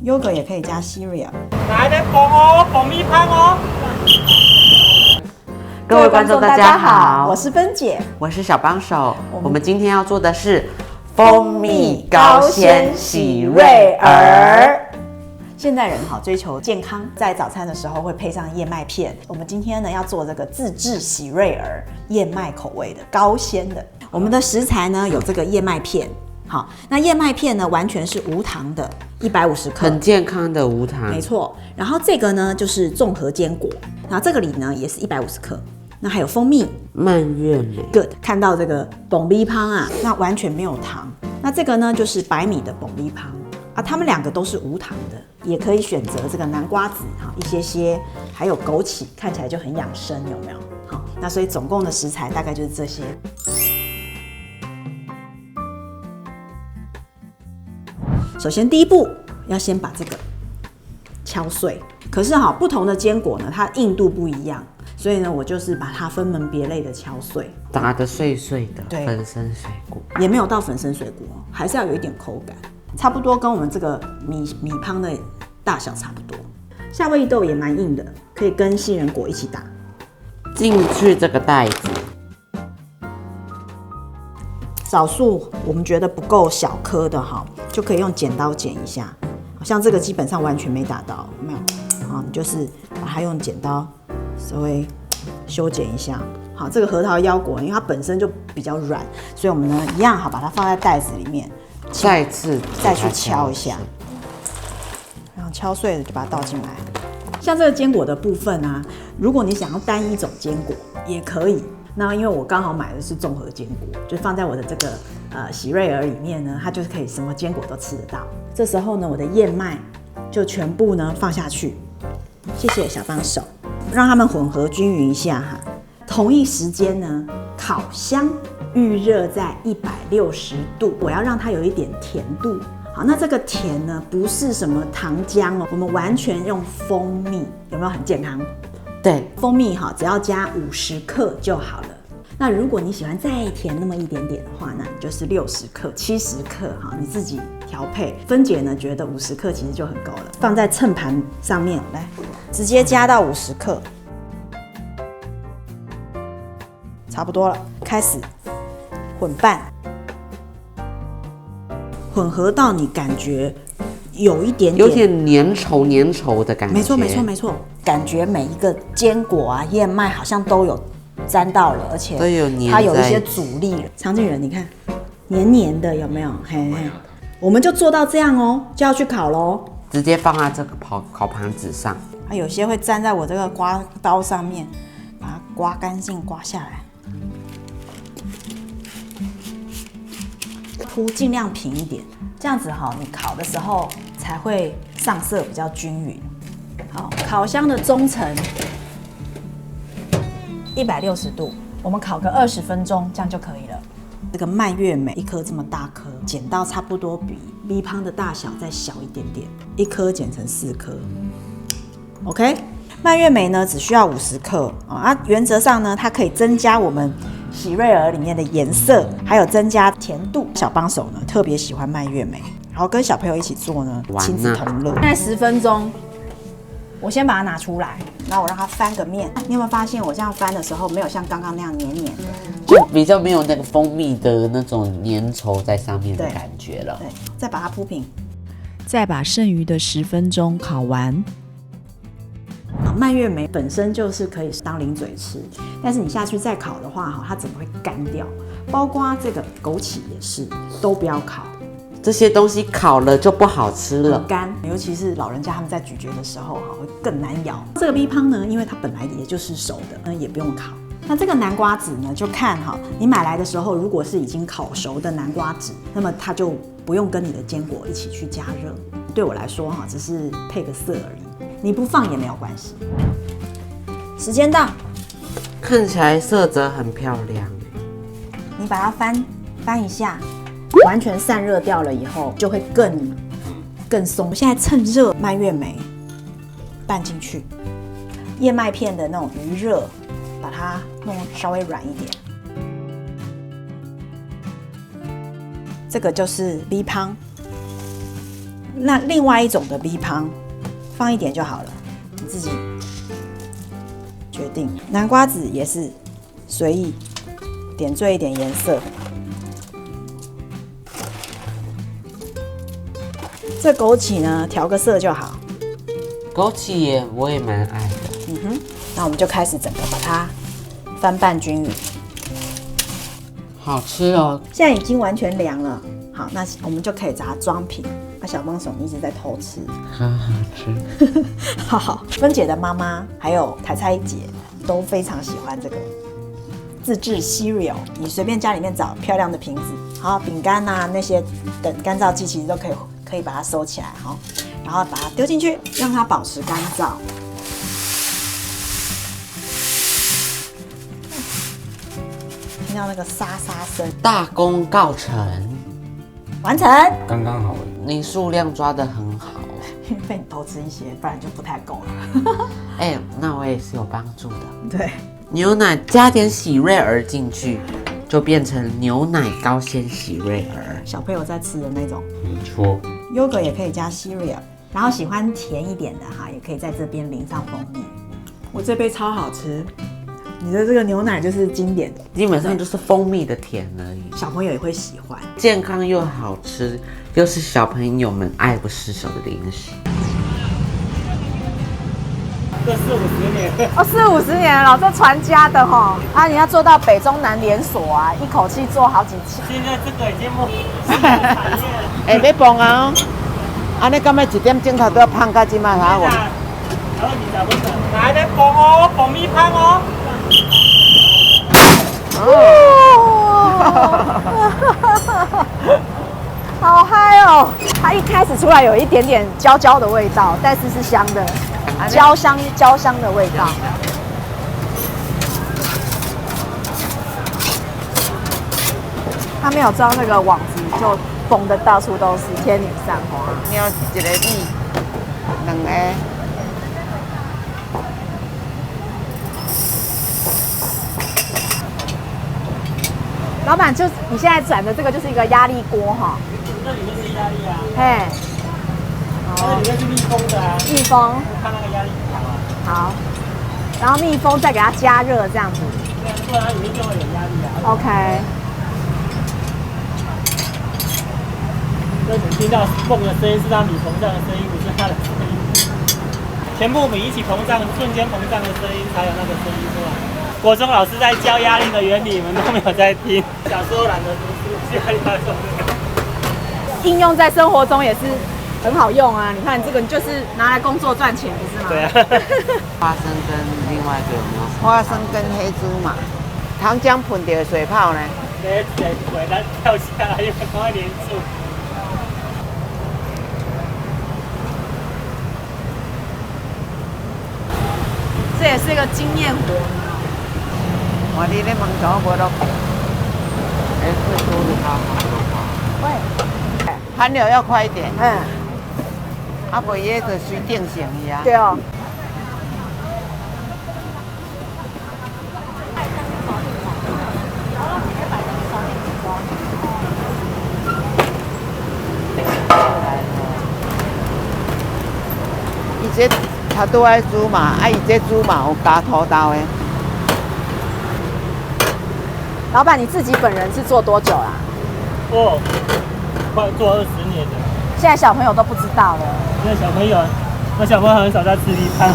优格也可以加 cereal。来点蹦哦，蹦米汤哦。各位观众大家好，我是芬姐，我是小帮手。我们今天要做的是蜂蜜高纤喜瑞儿。现代人追求健康，在早餐的时候会配上燕麦片。我们今天呢要做这个自制喜瑞儿燕麦口味的高纤的。我们的食材呢有这个燕麦片，好，那燕麦片呢完全是无糖的，150克，很健康的无糖，没错。然后这个呢就是综合坚果，然后这个里呢也是150克。那还有蜂蜜，蔓越莓 ，good。看到这个蹦米汤啊，那完全没有糖。那这个呢就是白米的蹦米汤啊，它们两个都是无糖的，也可以选择这个南瓜子哈，一些，还有枸杞，看起来就很养生，有没有？好，那所以总共的食材大概就是这些。首先第一步要先把这个敲碎，可是不同的坚果呢，它硬度不一样。所以呢，我就是把它分门别类的敲碎，打得碎碎的，对，粉身碎骨，也没有到粉身碎骨哦，还是要有一点口感，差不多跟我们这个米汤的大小差不多。夏威夷豆也蛮硬的，可以跟杏仁果一起打进去这个袋子。少数我们觉得不够小颗的就可以用剪刀剪一下，像这个基本上完全没打到，有没有？好，你就是把它用剪刀稍微修剪一下。好，这个核桃腰果因为它本身就比较软，所以我们呢一样把它放在袋子里面，再去敲一下，然后敲碎了就把它倒进来。像这个坚果的部分啊，如果你想要单一种坚果也可以。那因为我刚好买的是综合坚果，就放在我的这个喜瑞儿里面呢，它就是可以什么坚果都吃得到。这时候呢，我的燕麦就全部呢放下去，谢谢小帮手，让它们混合均匀一下哈。同一时间呢，烤箱预热在160度，我要让它有一点甜度。好，那这个甜呢，不是什么糖浆哦，我们完全用蜂蜜，有没有很健康？对，蜂蜜只要加50克就好了。那如果你喜欢再甜那么一点点的话，那你就是60克、70克你自己调配。芬姐呢觉得50克其实就很够了，放在秤盘上面来，直接加到50克，差不多了，开始混拌，混合到你感觉有一点粘稠的感觉。没错，感觉每一个坚果啊、燕麦好像都有沾到了，而且它有一些阻力了。常静人，你看黏黏的，有没有？嘿，我们就做到这样哦，就要去烤喽。直接放在这个烤盘子上。有些会粘在我这个刮刀上面，把它刮干净，刮下来，铺尽量平一点，这样子你烤的时候才会上色比较均匀。好，烤箱的中层160度，我们烤个20分钟，这样就可以了。这个蔓越莓一颗这么大颗，剪到差不多比米汤的大小再小一点点，一颗剪成4颗。OK， 蔓越莓呢只需要50克啊，原则上呢它可以增加我们喜瑞儿里面的颜色，还有增加甜度。小帮手呢特别喜欢蔓越莓，然后跟小朋友一起做呢，亲子同乐。现在10分钟。我先把它拿出来，然后我让它翻个面。你有没有发现我这样翻的时候，没有像刚刚那样黏黏的，就比较没有那个蜂蜜的那种粘稠在上面的感觉了。对，再把它铺平，再把剩余的10分钟烤完。蔓越莓本身就是可以当零嘴吃，但是你下去再烤的话，它整个会干掉。包括这个枸杞也是，都不要烤。这些东西烤了就不好吃了，很干，尤其是老人家他们在咀嚼的时候会更难咬。这个米汤呢，因为它本来也就是熟的，也不用烤。那这个南瓜子呢，就看你买来的时候，如果是已经烤熟的南瓜子，那么它就不用跟你的坚果一起去加热。对我来说只是配个色而已，你不放也没有关系。时间到，看起来色泽很漂亮。你把它翻一下。完全散热掉了以后，就会更松。现在趁热，蔓越莓拌进去，燕麦片的那种余热，把它弄稍微软一点。这个就是米汤，那另外一种的 V 汤，放一点就好了，你自己决定。南瓜子也是随意点缀一点颜色。这枸杞呢，调个色就好。枸杞也我也蛮爱的。那我们就开始整个把它翻拌均匀。好吃哦。现在已经完全凉了，好，那我们就可以把它装瓶。那小帮手一直在偷吃，很好吃。好，芬姐的妈妈还有台菜姐都非常喜欢这个自制 cereal， 你随便家里面找漂亮的瓶子，好，饼干啊那些等干燥剂其实都可以把它收起来，好，然后把它丢进去，让它保持干燥。听到那个沙沙声，大功告成，完成。刚刚好。你数量抓得很好。因为被你偷吃一些，不然就不太够了。哎，那我也是有帮助的。对，牛奶加点喜瑞儿进去，就变成牛奶高纤喜瑞儿。小朋友在吃的那种。没错。Yogurt 也可以加 cereal， 然后喜欢甜一点的哈，也可以在这边淋上蜂蜜。我这杯超好吃，你的这个牛奶就是经典的，基本上就是蜂蜜的甜而已。小朋友也会喜欢，健康又好吃，又是小朋友们爱不释手的零食。这40-50年。哦，40-50年了，这传家的哈。啊，你要做到北中南连锁啊，一口气做好几期。现在这个已经是产业了。哎，要崩啊！安尼敢要1点钟头都要胖到今嘛啥我？然后20分钟，来来崩哦，崩米香哦。好嗨哦！它一开始出来有一点点焦焦的味道，但是是香的，焦香的味道。它没有装那个网子，就缝的到处都是，天女散花。喵一个米，2个。老板，就你现在转的这个就是一个压力锅哈。那里面是压力啊。嘿，那里面是密封的啊。密封。看那个压力条啊。好，然后密封再给它加热这样子。对，不然它里面就会有压力啊。OK。所以你听到泵的声音是它米膨胀的声音，不是它的声音。全部米一起膨胀，瞬间膨胀的声音才有那个声音出来。国中老师在教压力的原理，你们都没有在听。小时候懒得读书，现在要说这个。应用在生活中也是很好用啊！你看这个，你就是拿来工作赚钱，不是吗？对啊。花生跟另外一个有没有？花生跟黑芝麻，糖浆喷掉的水泡呢？水它跳下来，因为赶快连住。这也是一个经验活。我你咧问我无落去，哎，会多的它好喂，含料要快一点，嗯，啊，不然就水定型伊啊。对哦。伊这头拄爱煮嘛，啊，伊这煮嘛有加土豆的。老板，你自己本人是做多久啦？哦，快做20年了。现在小朋友都不知道了。因为小朋友，我小朋友很少在吃米汤。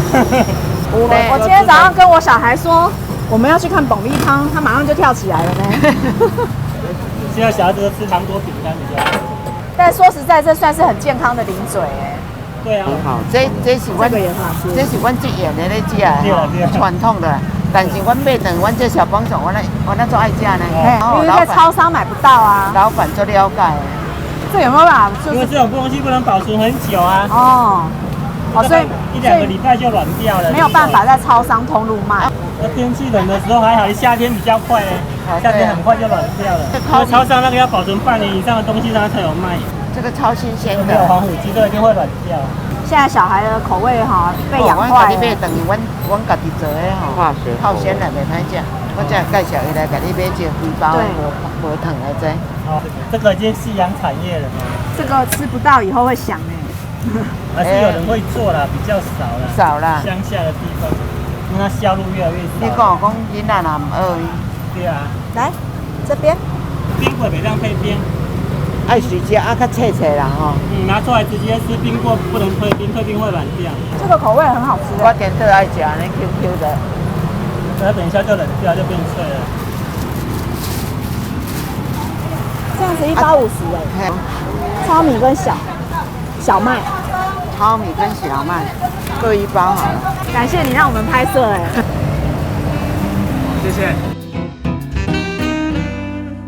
我今天早上跟我小孩说我们要去看蹦米汤，他马上就跳起来了呢。现在小孩子都吃糖果饼干比较多。但说实在，这算是很健康的零嘴哎。对啊。很好。这是阮，这个也很好吃。这是阮这样的咧食对啊对啊传统的。但是阮买顿，阮这小帮手，我那做爱食呢。因为在超商买不到啊。老板做了解的。这有没有办法？因为这种东西不能保存很久啊。哦，所以1-2个礼拜就软掉了。没有办法在超商通路卖。那天气冷的时候还好，夏天比较快呢。夏天很快就软掉了。因为超商那个要保存半年以上的东西，它才有卖。这个超新鲜没有的。防腐剂，都一定会软掉。现在小孩的口味哈被养坏了。我买等于阮家己做的吼，化学泡鲜的袂歹食。我才介绍伊来甲你买一个规包的无糖的这。哦，这个已经夕阳产业了。这个吃不到以后会想哎。还是有人会做啦，比较少啦。少啦。乡下的地方，因为它销路越来越少。你讲讲囡仔若唔学伊，对啊，来这边，冰过别让配冰。爱水饺啊，较脆脆啦吼。拿出来直接吃，冰过不能退冰，退冰会软掉。这个口味很好吃我点特爱食安尼 QQ 的。然后等一下就冷掉，就变脆了。这样子150哎，糙米跟小麦，糙米跟小麦各1包好了。感谢你让我们拍摄哎。谢谢。